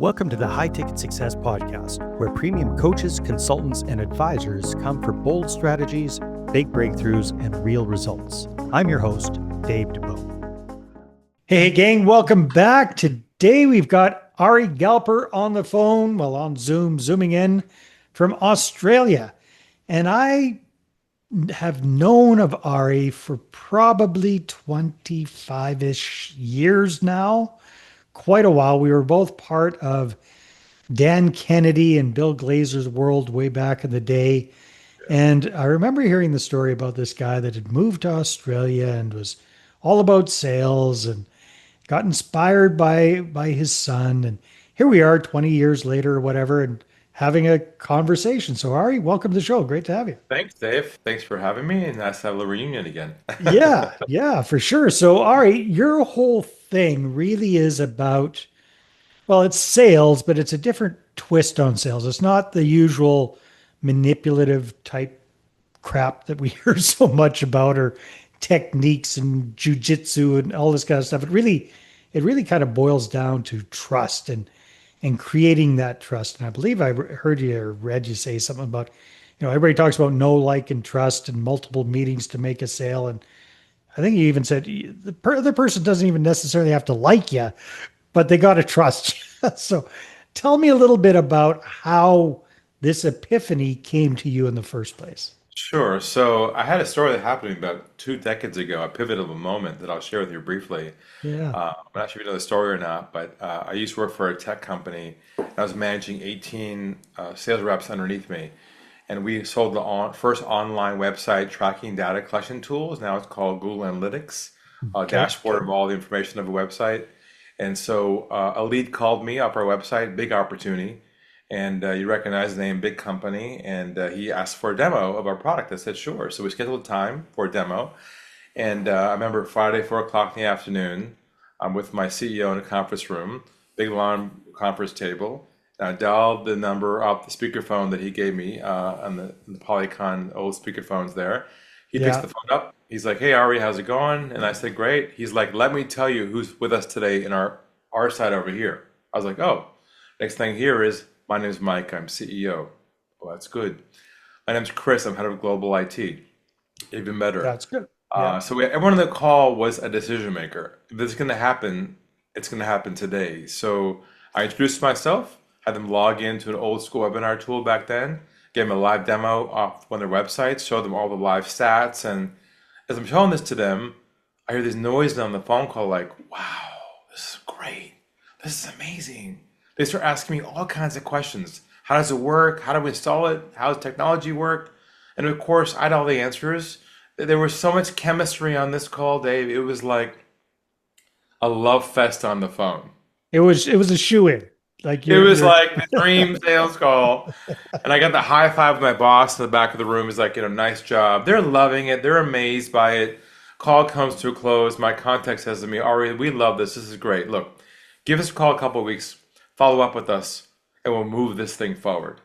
Welcome to the High Ticket Success Podcast, where premium coaches, consultants, and advisors come for bold strategies, big breakthroughs, and real results. I'm your host, Dave Dubeau. Hey, gang, welcome back. Today we've got Ari Galper on the phone, on zooming in from Australia. And I have known of Ari for probably 25-ish years now. Quite a while. We were both part of Dan Kennedy and Bill Glazer's world way back in the day. And I remember hearing the story about this guy that had moved to Australia and was all about sales and got inspired by his son. And here we are 20 years later or whatever, and having a conversation. So Ari, welcome to the show. Great to have you. Thanks, Dave. Thanks for having me, and nice to have a reunion again. Yeah, for sure. So Ari, your whole thing really is about, it's sales, but it's a different twist on sales. It's not the usual manipulative type crap that we hear so much about, or techniques and jujitsu and all this kind of stuff. It really kind of boils down to trust and creating that trust. And I believe I heard you or read you say something about, everybody talks about know, like, and trust and multiple meetings to make a sale. And I think you even said the other person doesn't even necessarily have to like you, but they got to trust you. So tell me a little bit about how this epiphany came to you in the first place. Sure. So I had a story that happened to me about 2 decades ago, a pivotal moment that I'll share with you briefly. Yeah. I'm not sure if you know the story or not, but I used to work for a tech company. I was managing 18 sales reps underneath me. And we sold the first online website tracking data collection tools. Now it's called Google Analytics, a dashboard of all the information of a website. And so a lead called me up our website, big opportunity. And you recognize the name, big company. And he asked for a demo of our product. I said, sure. So we scheduled time for a demo. And I remember Friday, 4 o'clock in the afternoon, I'm with my CEO in a conference room, big long conference table. I dialed the number off the speakerphone that he gave me on the Polycon old speakerphones there. He picks the phone up. He's like, hey, Ari, how's it going? And I said, great. He's like, let me tell you who's with us today in our side over here. I was like, oh, next thing here is, my name is Mike. I'm CEO. Well, that's good. My name's Chris. I'm head of global IT. Even better. That's good. Yeah. So everyone on the call was a decision maker. If this is going to happen, it's going to happen today. So I introduced myself. Had them log into an old school webinar tool back then, gave them a live demo off one of their websites, showed them all the live stats. And as I'm showing this to them, I hear this noise on the phone call like, wow, this is great. This is amazing. They start asking me all kinds of questions. How does it work? How do we install it? How does technology work? And of course, I had all the answers. There was so much chemistry on this call, Dave. It was like a love fest on the phone. It was a shoe-in. It was like the dream sales call. And I got the high five with my boss in the back of the room. He's like, nice job. They're loving it. They're amazed by it. Call comes to a close. My contact says to me, Ari, we love this. This is great. Look, give us a call a couple of weeks. Follow up with us, and we'll move this thing forward.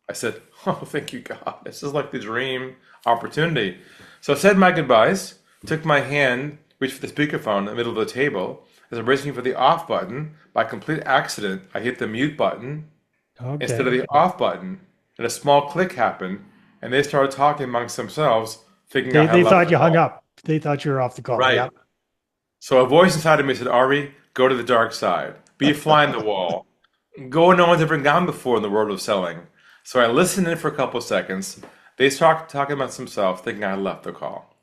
I said, oh, thank you, God. This is like the dream opportunity. So I said my goodbyes, took my hand, reached for the speakerphone in the middle of the table. As I'm reaching for the off button, by complete accident, I hit the mute button instead of the off button, and a small click happened, and they started talking amongst themselves, figuring out how they thought you hung up. They thought you were off the call. Right. Yep. So a voice inside of me said, Ari, go to the dark side. Be a fly in the wall. Go where no one's ever gone before in the world of selling. So I listened in for a couple of seconds. They started talking about themselves, thinking I left the call.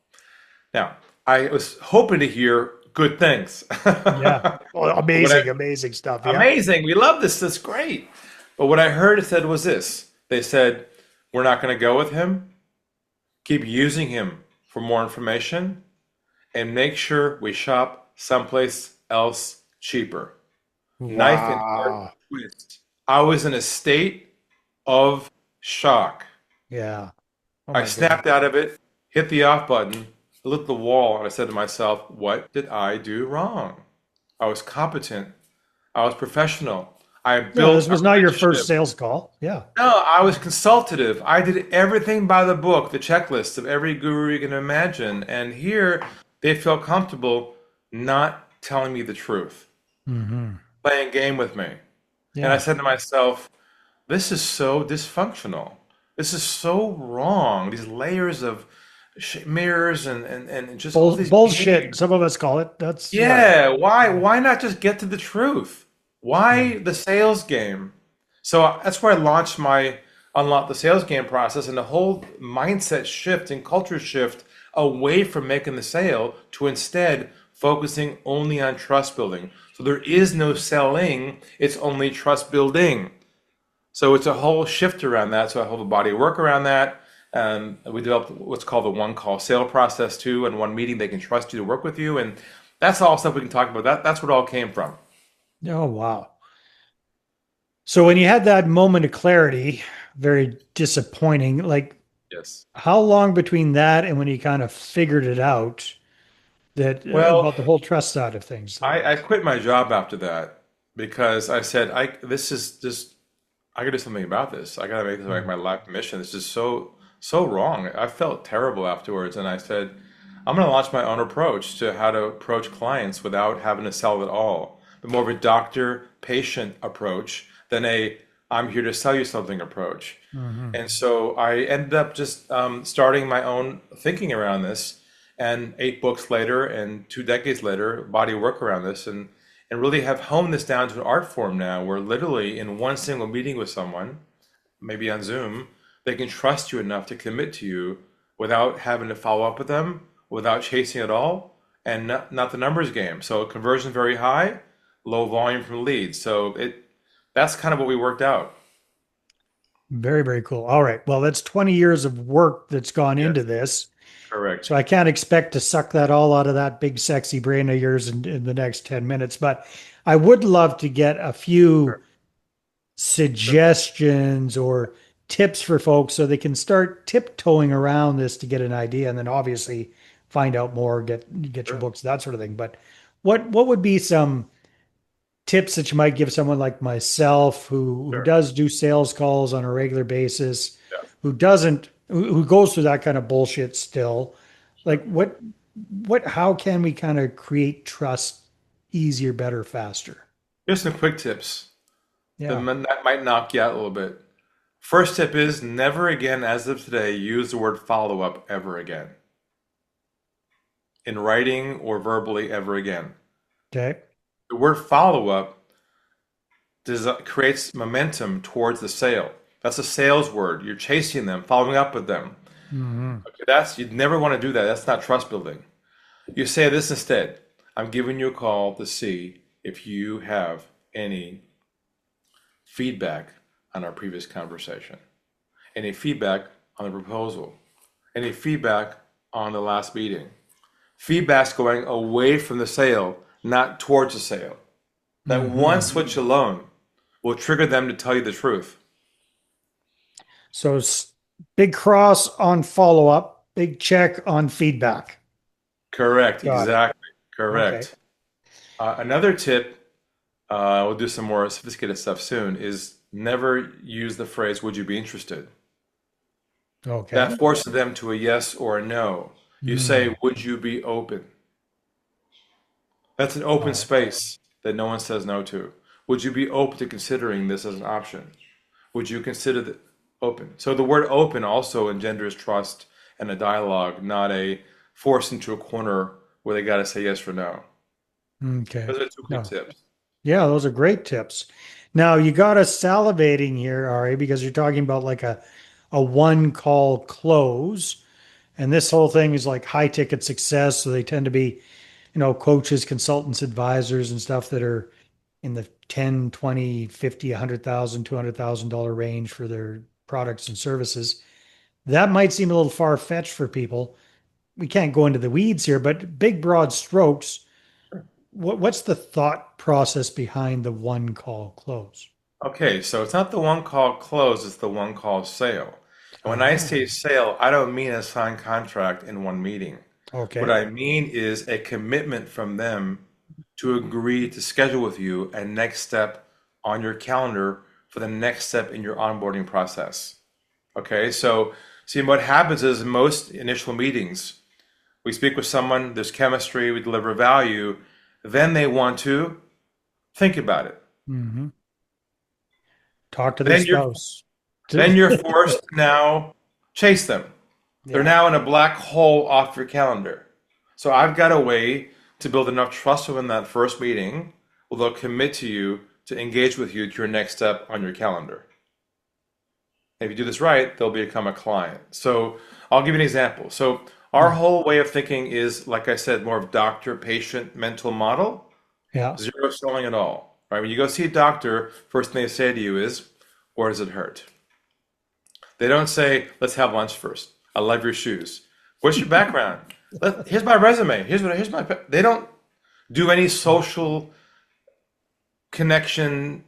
Now, I was hoping to hear good things. Yeah. Well, amazing stuff. Yeah. Amazing. We love this. That's great. But what I heard it said was this. They said, we're not going to go with him. Keep using him for more information. And make sure we shop someplace else cheaper. Wow. Knife and fork twist. I was in a state of shock. Yeah. I snapped out of it, hit the off button, looked at the wall, and I said to myself, what did I do wrong? I was competent. I was professional. I built. This was not your first sales call. Yeah. No, I was consultative. I did everything by the book, the checklist of every guru you can imagine. And here, they felt comfortable not telling me the truth, playing a game with me. And I Yeah. said to myself, this is so dysfunctional. This is so wrong. These layers of mirrors and just all these Bullshit. behaviors. Some of us call it. That's yeah. Yeah, why Yeah. why not just get to the truth? Yeah. Why the sales game? So that's where I launched my unlock the sales game process and the whole mindset shift and culture shift away from making the sale to instead focusing only on trust building. So there is no selling, it's only trust building. So it's a whole shift around that. So I hold a body of work around that. We developed what's called the one call sale process too. And one meeting, they can trust you to work with you. And that's all stuff we can talk about. That's what it all came from. Oh wow. So when you had that moment of clarity, very disappointing. Like Yes. how long between that and when you kind of figured it out that Well, about the whole trust side of things? Like, I quit my job after that because I said, this is just, I gotta do something about this. I gotta make this like mm, my life mission. This is so wrong. I felt terrible afterwards. And I said, I'm gonna launch my own approach to how to approach clients without having to sell at all, but more of a doctor patient approach than a I'm here to sell you something approach. mhm. And so I ended up just starting my own thinking around this, and 8 books later, and 2 decades later, body of work around this, and really have honed this down to an art form now, where literally in one single meeting with someone, maybe on Zoom, they can trust you enough to commit to you without having to follow up with them, without chasing at all, and not the numbers game. So conversion very high, low volume from leads. So that's kind of what we worked out. Very, very cool. All right. Well, that's 20 years of work that's gone into Yes, this. correct. So I can't expect to suck that all out of that big, sexy brain of yours in the next 10 minutes. But I would love to get a few suggestions or tips for folks so they can start tiptoeing around this to get an idea and then obviously find out more, get your Sure, books, that sort of thing. But what would be some tips that you might give someone like myself who sure. does do sales calls on a regular basis, Yeah, who doesn't who goes through that kind of bullshit still? sure. Like what how can we kind of create trust easier, better, faster? Here's some quick tips Yeah. that might knock you out a little bit. First tip is never again, as of today, use the word follow up ever again, in writing or verbally ever again. Okay. The word follow up creates momentum towards the sale. That's a sales word. You're chasing them, following up with them. Hmm. Okay, you'd never want to do that. That's not trust building. You say this instead. I'm giving you a call to see if you have any feedback on our previous conversation, any feedback on the proposal, any feedback on the last meeting. Feedback's going away from the sale, not towards the sale. That one Hmm. switch alone will trigger them to tell you the truth. So big cross on follow up, big check on feedback. Correct, Got it. exactly, Okay. correct. Another tip, we'll do some more sophisticated stuff soon, is never use the phrase, would you be interested? Okay. That forces them to a yes or a no. You Hmm. say, would you be open? That's an open All right. space that no one says no to. Would you be open to considering this as an option? Would you consider the open? So the word open also engenders trust and a dialogue, not a force into a corner where they got to say yes or no. Okay. Those are two quick No. tips. Yeah, those are great tips. Now you got us salivating here, Ari, because you're talking about like a one call close. And this whole thing is like high ticket success. So they tend to be, coaches, consultants, advisors, and stuff that are in the 10, 20, 50, 100,000, $200,000 range for their products and services. That might seem a little far fetched for people. We can't go into the weeds here, but big broad strokes. What's the thought process behind the one call close? Okay, so it's not the one call close, it's the one call sale. And when I Ah, say sale, I don't mean a signed contract in one meeting. What okay. I mean is a commitment from them to agree to schedule with you a next step on your calendar for the next step in your onboarding process. Okay, so see what happens is in most initial meetings, we speak with someone, there's chemistry, we deliver value, then they want to think about it. Hmm. Talk to their Then you're spouse. then you're forced to now chase them. They're Yeah. now in a black hole off your calendar. So I've got a way to build enough trust within that first meeting where they'll commit to you to engage with you to your next step on your calendar. If you do this right, they'll become a client. So I'll give you an example. So our whole way of thinking is, like I said, more of doctor-patient mental model, Yeah. zero selling at all. Right? When you go see a doctor, first thing they say to you is, where does it hurt? They don't say, let's have lunch first. I love your shoes. What's your background? Here's my resume. Here's my. They don't do any social connection.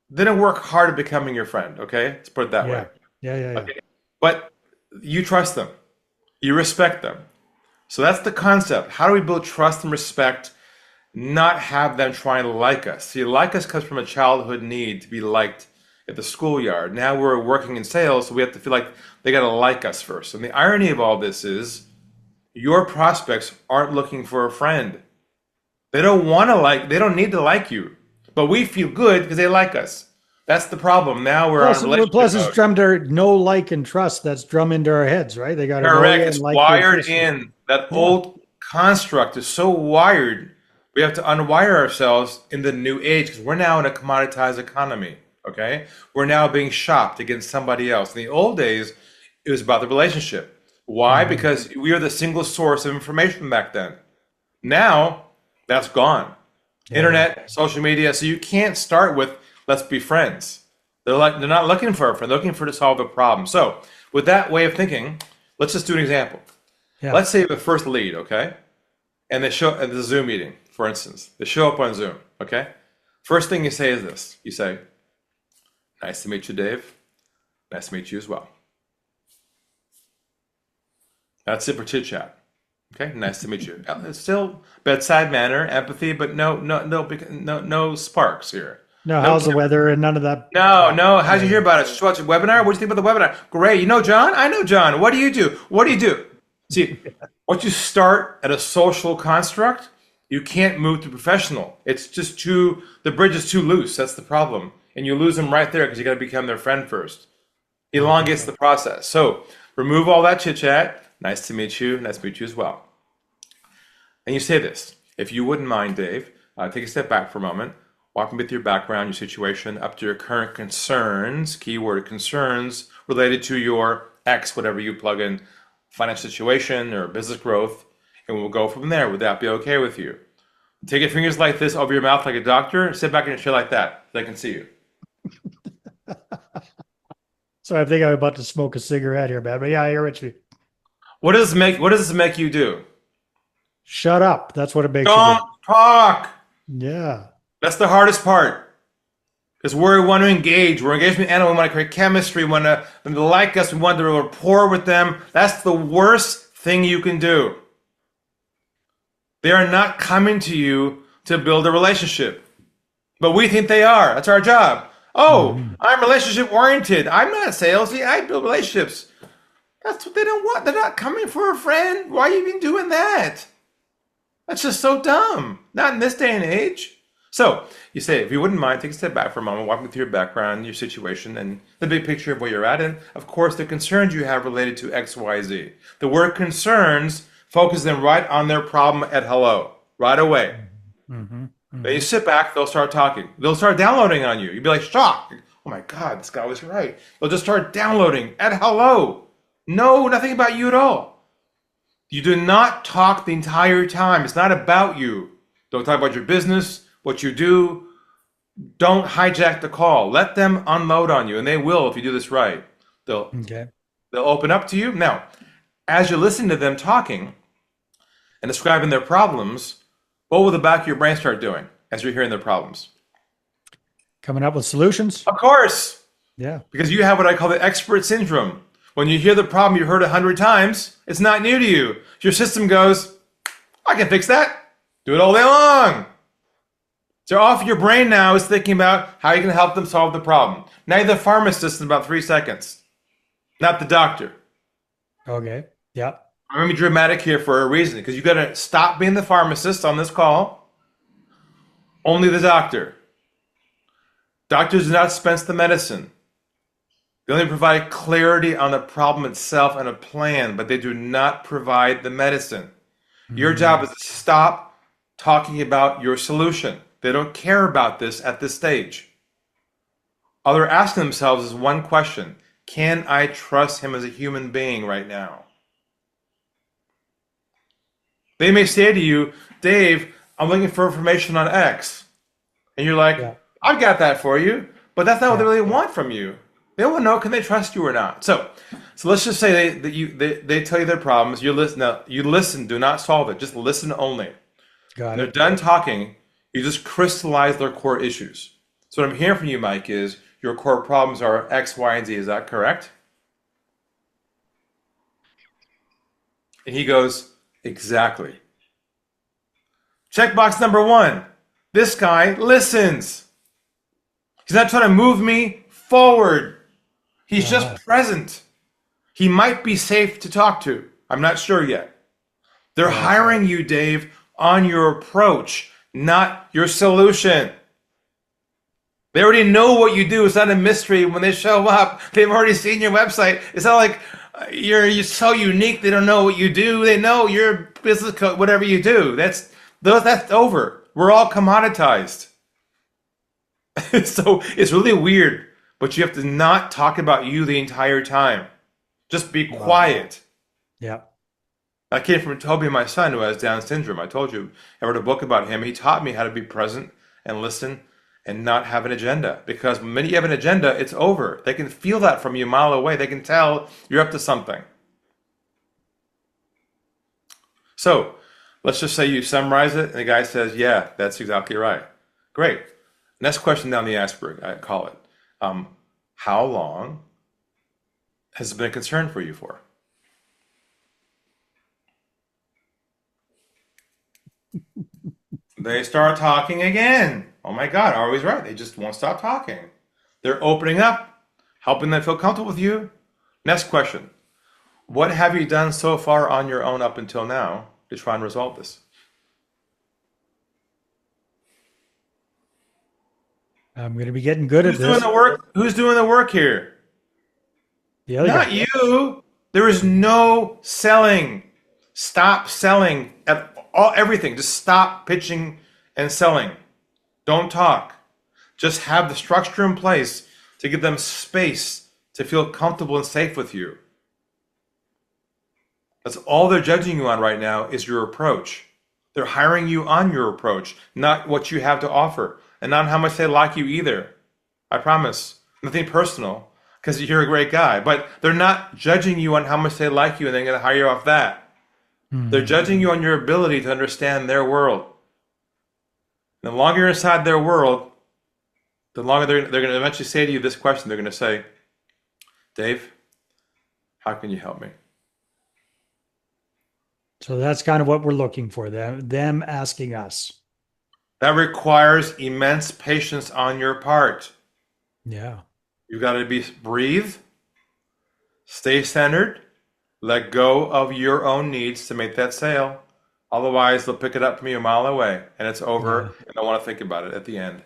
They don't work hard at becoming your friend. Okay, let's put it that way. Yeah. Okay. But you trust them. You respect them. So that's the concept. How do we build trust and respect? Not have them trying to like us. See, like us comes from a childhood need to be liked at the schoolyard. Now we're working in sales, so we have to feel like they got to like us first. And the irony of all this is your prospects aren't looking for a friend. They don't want to like, they don't need to like you. But we feel good because they like us. That's the problem. Now we're on relationship Plus it's mode. drummed our know, like, and trust. That's drummed into our heads, right? They got to know Correct. you It's and like you. wired in. That old construct is so wired. We have to unwire ourselves in the new age because we're now in a commoditized economy. Okay, we're now being shopped against somebody else. In the old days, it was about the relationship. Why? Because we are the single source of information back then. Now, that's gone. Internet, social media. So you can't start with let's be friends. They're not looking for a friend. They're looking for to solve a problem. So with that way of thinking, let's just do an example. Yeah. Let's say the first lead, okay, and they show at the Zoom meeting, for instance. They show up on Zoom, okay. First thing you say is this. You say, "Nice to meet you, Dave. Nice to meet you as well." That's it for chit chat. Okay, nice to meet you. It's still bedside manner, empathy, but no sparks here. No, how's the weather and none of that? No. How'd you hear about it? Just watch a webinar. What do you think about the webinar? Great. You know John? I know John. What do you do? What do you do? See, once you start at a social construct, you can't move to professional. It's just the bridge is too loose. That's the problem. And you lose them right there because you got to become their friend first. Elongates the process. So remove all that chit chat. Nice to meet you. Nice to meet you as well. And you say this. If you wouldn't mind, Dave, take a step back for a moment. Walk me with your background, your situation, up to your current concerns, keyword concerns, related to your X, whatever you plug in, financial situation or business growth, and we'll go from there. Would that be okay with you? Take your fingers like this over your mouth like a doctor, sit back in your chair like that so they can see you. So I think I'm about to smoke a cigarette here, man. But yeah, I hear what you. What does this make you do? Shut up. That's what it makes Don't talk. you do. Yeah. That's the hardest part. Because we want to engage. We're engaged with animals. We want to create chemistry. We want them to like us. We want to rapport with them. That's the worst thing you can do. They are not coming to you to build a relationship. But we think they are. That's our job. Oh, I'm relationship oriented. I'm not salesy. I build relationships. That's what they don't want. They're not coming for a friend. Why are you even doing that? That's just so dumb. Not in this day and age. So you say, if you wouldn't mind, take a step back for a moment, walk me through your background, your situation, and the big picture of where you're at. And of course, the concerns you have related to X, Y, Z. The word concerns, focus them right on their problem at hello, right away. Then you sit back, they'll start talking. They'll start downloading on you. You'll be like, shocked. Oh my God, this guy was right. They'll just start downloading at hello. No, nothing about you at all. You do not talk the entire time. It's not about you. Don't talk about your business, what you do. Don't hijack the call. Let them unload on you, and they will if you do this right. They'll open up to you. Now, as you're listening to them talking and describing their problems, what will the back of your brain start doing as you're hearing their problems? Coming up with solutions. Of course. Yeah. Because you have what I call the expert syndrome. When you hear the problem you've heard 100 times, it's not new to you. Your system goes, I can fix that. Do it all day long. So off your brain now is thinking about how you can help them solve the problem. Now you're the pharmacist in about 3 seconds, not the doctor. Okay. Yeah. I'm going to be dramatic here for a reason, because you got to stop being the pharmacist on this call. Only the doctor. Doctors do not dispense the medicine. They only provide clarity on the problem itself and a plan, but they do not provide the medicine. Your job is to stop talking about your solution. They don't care about this at this stage. All they're asking themselves is one question: can I trust him as a human being right now? They may say to you, Dave, I'm looking for information on X. And you're like, Yeah. I've got that for you. But that's not what they Yeah. really want from you. They want to know, can they trust you or not? So let's just say they tell you their problems. You listen. Now, you listen. Do not solve it. Just listen only. When Got they're it. done talking, you just crystallize their core issues. So what I'm hearing from you, Mike, is your core problems are X, Y, and Z. Is that correct? And he goes, exactly. Checkbox number one. This guy listens. He's not trying to move me forward. He's just present. He might be safe to talk to. I'm not sure yet. They're hiring you, Dave, on your approach, not your solution. They already know what you do. It's not a mystery. When they show up, they've already seen your website. It's not like you're so unique. They don't know what you do. They know your business code, whatever you do. That's over. We're all commoditized. So it's really weird, but you have to not talk about you the entire time. Just be quiet. Yeah. I came from Toby, my son, who has Down syndrome. I told you, I wrote a book about him. He taught me how to be present and listen and not have an agenda. Because when you have an agenda, it's over. They can feel that from you a mile away. They can tell you're up to something. So let's just say you summarize it, and the guy says, yeah, that's exactly right. Great. Next question down the iceberg, I call it. How long has it been a concern for you for? They start talking again. Oh my God, Ari's right. They just won't stop talking. They're opening up, helping them feel comfortable with you. Next question. What have you done so far on your own up until now to try and resolve this? I'm going to be getting good at Who's doing this. the work? Who's doing the work here? The other Not guy. you. There is no selling. Stop selling at everything. Just stop pitching and selling. Don't talk. Just have the structure in place to give them space to feel comfortable and safe with you. That's all they're judging you on right now is your approach. They're hiring you on your approach, not what you have to offer, and not how much they like you either. I promise. Nothing personal, because you're a great guy. But they're not judging you on how much they like you and they're going to hire you off that. They're judging you on your ability to understand their world. The longer you're inside their world, the longer they're going to eventually say to you this question. They're going to say, Dave, how can you help me? So that's kind of what we're looking for, them asking us. That requires immense patience on your part. Yeah. You got to breathe, stay centered, let go of your own needs to make that sale. Otherwise, they'll pick it up from you a mile away, and it's over, and don't want to think about it at the end.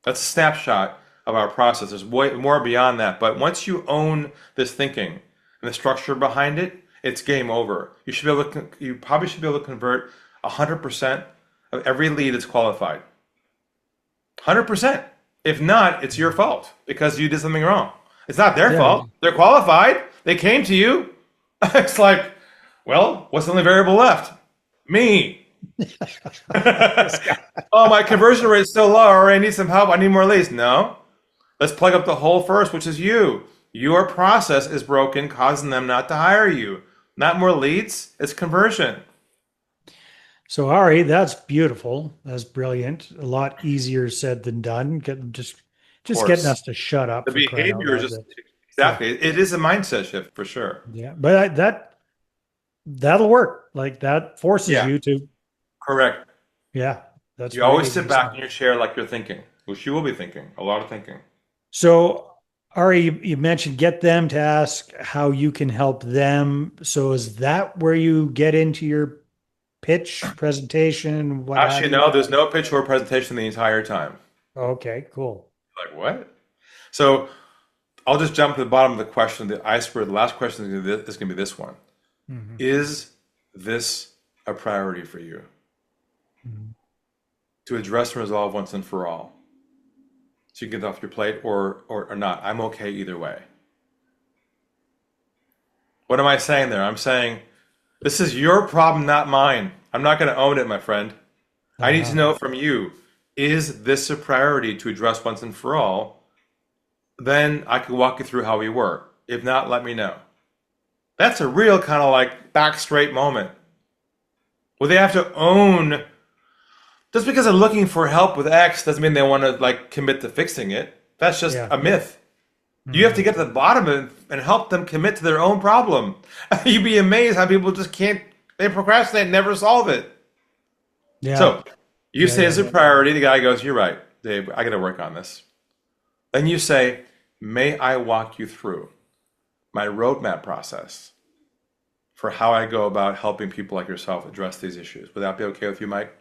That's a snapshot of our process. There's way more beyond that. But once you own this thinking and the structure behind it, it's game over. You probably should be able to convert 100% of every lead that's qualified. 100%. If not, it's your fault because you did something wrong. It's not their fault. They're qualified. They came to you. It's like, well, what's the only variable left? Me. Oh, my conversion rate is so low. Or I need some help. I need more leads. No. Let's plug up the hole first, which is you. Your process is broken, causing them not to hire you. Not more leads. It's conversion. So Ari, that's beautiful. That's brilliant. A lot easier said than done. Just getting us to shut up. The behavior is just exactly. It is a mindset shift for sure. Yeah, but that'll work. Like that forces you to. Correct. Yeah, that's. You always sit back in your chair like you're thinking, which you will be thinking. A lot of thinking. So Ari, you mentioned get them to ask how you can help them. So is that where you get into your pitch presentation? Actually, no. There's no pitch or presentation the entire time. Okay, cool. Like, what? So I'll just jump to the bottom of the question. The iceberg, the last question is going to be this one. Hmm. Is this a priority for you Hmm. to address and resolve once and for all? So you can get it off your plate or not. I'm okay either way. What am I saying there? I'm saying this is your problem, not mine. I'm not going to own it, my friend. I need to Uh-huh. know from you, is this a priority to address once and for all? Then I can walk you through how we work. If not, let me know. That's a real kind of like back straight moment where they have to own. Just because they're looking for help with X doesn't mean they want to like commit to fixing it. That's just Yeah. a myth. You have to Hmm. get to the bottom of it and help them commit to their own problem. You'd be amazed how people just can't, they procrastinate and never solve it. Yeah. So you Yeah. say Yeah. it's a priority. The guy goes, "You're right, Dave. I got to work on this." Then you say, "May I walk you through my roadmap process for how I go about helping people like yourself address these issues? Would that be okay with you, Mike?"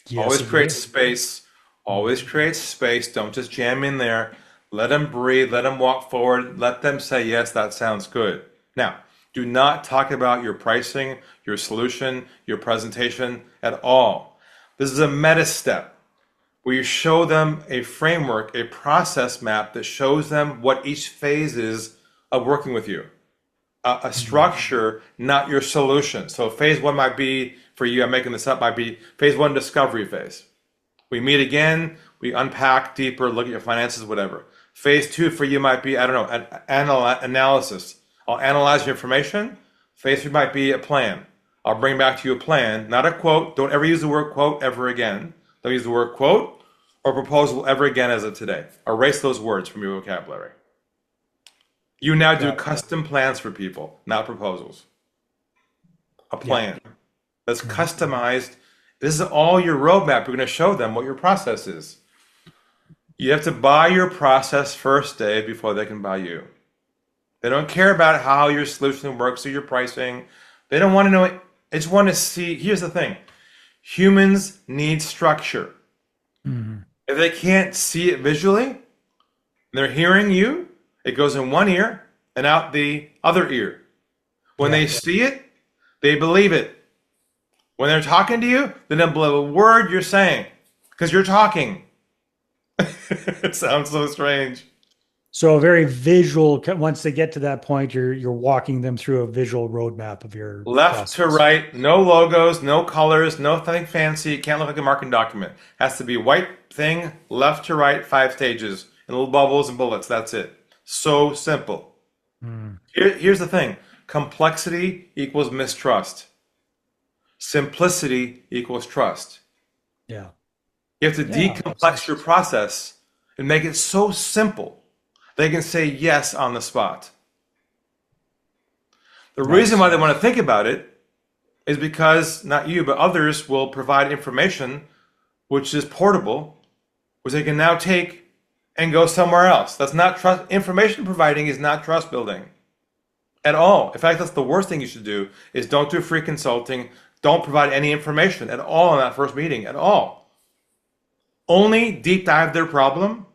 Yes, Always it create would. space. Always Mhm. create space. Don't just jam in there. Let them breathe. Let them walk forward. Let them say, yes, that sounds good. Now, do not talk about your pricing, your solution, your presentation at all. This is a meta step where you show them a framework, a process map that shows them what each phase is of working with you. A Mhm. structure, not your solution. So phase one might be, for you, I'm making this up, might be phase one discovery phase. We meet again, we unpack deeper, look at your finances, whatever. Phase two for you might be, I don't know, analysis. I'll analyze your information. Phase three might be a plan. I'll bring back to you a plan, not a quote. Don't ever use the word quote ever again. Don't use the word quote or proposal ever again as of today. Erase those words from your vocabulary. You now do Got it. custom plans for people, not proposals. A Yeah. plan that's Mhm. customized. This is all your roadmap. You're going to show them what your process is. You have to buy your process first, Dave, before they can buy you. They don't care about how your solution works or your pricing. They don't want to know it. They just want to see. Here's the thing, humans need structure. Mhm. If they can't see it visually, and they're hearing you, it goes in one ear and out the other ear. When Yeah. they see it, they believe it. When they're talking to you, they don't believe a word you're saying because you're talking. It sounds so strange. So a very visual, once they get to that point, you're walking them through a visual roadmap of your Left to process. right, no logos, no colors, nothing fancy. It can't look like a marketing document. Has to be white thing, left to right, 5 stages, and little bubbles and bullets. That's it. So simple. Mm. Here's the thing, complexity equals mistrust, simplicity equals trust. Yeah. You have to Yeah. Makes decomplex sense. your process and make it so simple they can say yes on the spot. The reason Nice. why they want to think about it is because not you, but others will provide information which is portable, which they can now take and go somewhere else. That's not trust. Information providing is not trust building at all. In fact, that's the worst thing you should do is don't do free consulting. Don't provide any information at all in that first meeting at all. Only deep dive their problem,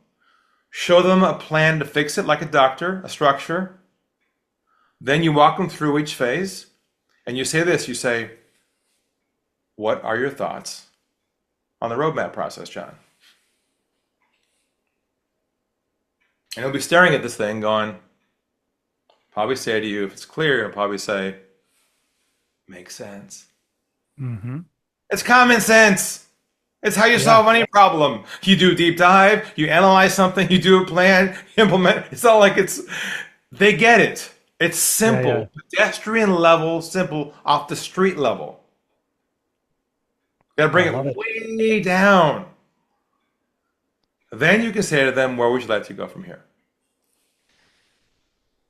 show them a plan to fix it like a doctor, a structure. Then you walk them through each phase and you say this, you say, what are your thoughts on the roadmap process, John? And he'll be staring at this thing going, probably say to you, if it's clear, he'll probably say, makes sense. Hmm. It's common sense. It's how you Yeah. solve any problem. You do a deep dive, you analyze something, you do a plan, implement. It's not like they get it. It's Yeah. Yeah. simple, pedestrian level, simple, off the street level. You gotta I bring love it it. way down. Then you can say to them, where would you like to go from here?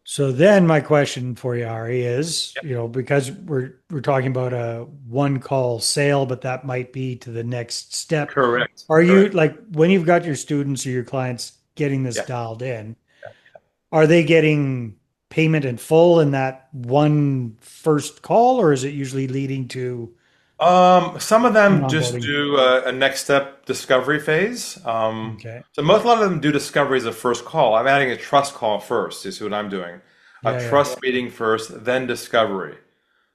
So then my question for you, Ari, is, Yep. because we're talking about a one call sale, but that might be to the next step. Correct. Are you Correct. like when you've got your students or your clients getting this Yeah. dialed in, are they getting payment in full in that one first call, or is it usually leading to Some of in them just onboarding? do a next step discovery phase. Okay. So a lot of them do discovery as a first call. I'm adding a trust call first. You see what I'm doing? A Yeah, yeah. trust meeting first, then discovery.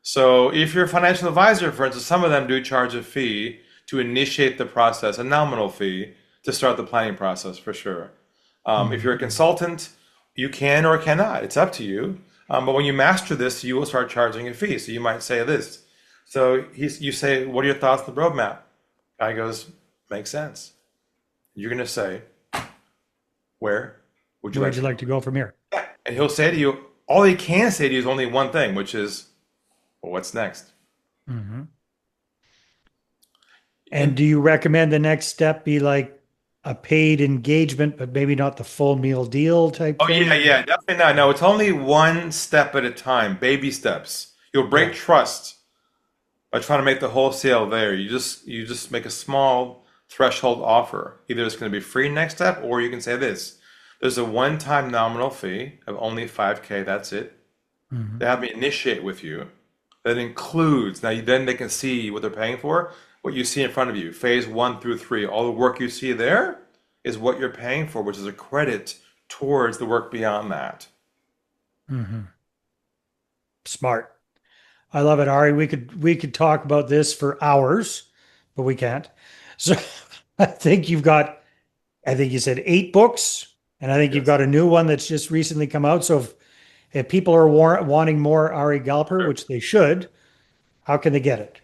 So if you're a financial advisor, for instance, some of them do charge a fee to initiate the process, a nominal fee to start the planning process for sure. If you're a Mhm. consultant, you can or cannot. It's up to you. But when you master this, you will start charging a fee. So you might say this. So you say, what are your thoughts on the roadmap? Guy goes, makes sense. You're going to say, where would you Where like would you to go? like to go from here? And he'll say to you, all he can say to you is only one thing, which is, well, what's next? Hmm. And And do you recommend the next step be like a paid engagement, but maybe not the full meal deal type oh yeah, thing? yeah, definitely not. No, it's only one step at a time, baby steps. You'll break Yeah. trust by trying to make the wholesale there. You just make a small threshold offer. Either it's going to be free next step, or you can say this. There's a one-time nominal fee of only 5K. That's it. Hmm. They have me initiate with you. That includes then they can see what they're paying for. What you see in front of you, phase 1 through 3. All the work you see there is what you're paying for, which is a credit towards the work beyond that. Hmm. Smart. I love it, Ari. We could talk about this for hours, but we can't. So I think you've got, I think you said 8 books, and I think you've Yes. got a new one that's just recently come out. So if people are wanting more Ari Galper, Sure. which they should, how can they get it?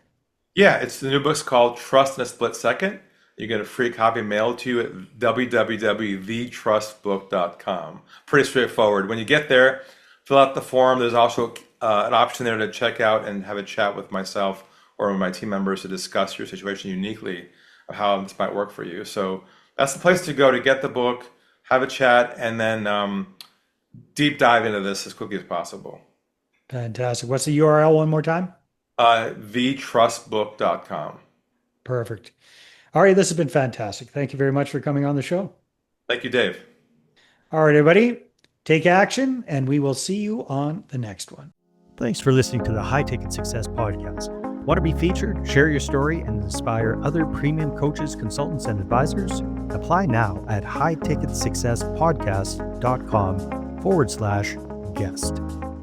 Yeah, it's the new book's called Trust in a Split Second. You get a free copy mailed to you at www.thetrustbook.com. Pretty straightforward. When you get there, fill out the form. There's also an option there to check out and have a chat with myself or with my team members to discuss your situation uniquely of how this might work for you. So that's the place to go to get the book, have a chat, and then deep dive into this as quickly as possible. Fantastic. What's the URL one more time? Thetrustbook.com. Perfect. Ari, this has been fantastic. Thank you very much for coming on the show. Thank you, Dave. All right, everybody, take action, and we will see you on the next one. Thanks for listening to the High Ticket Success Podcast. Want to be featured? Share your story and inspire other premium coaches, consultants, and advisors? Apply now at highticketsuccesspodcast.com/guest.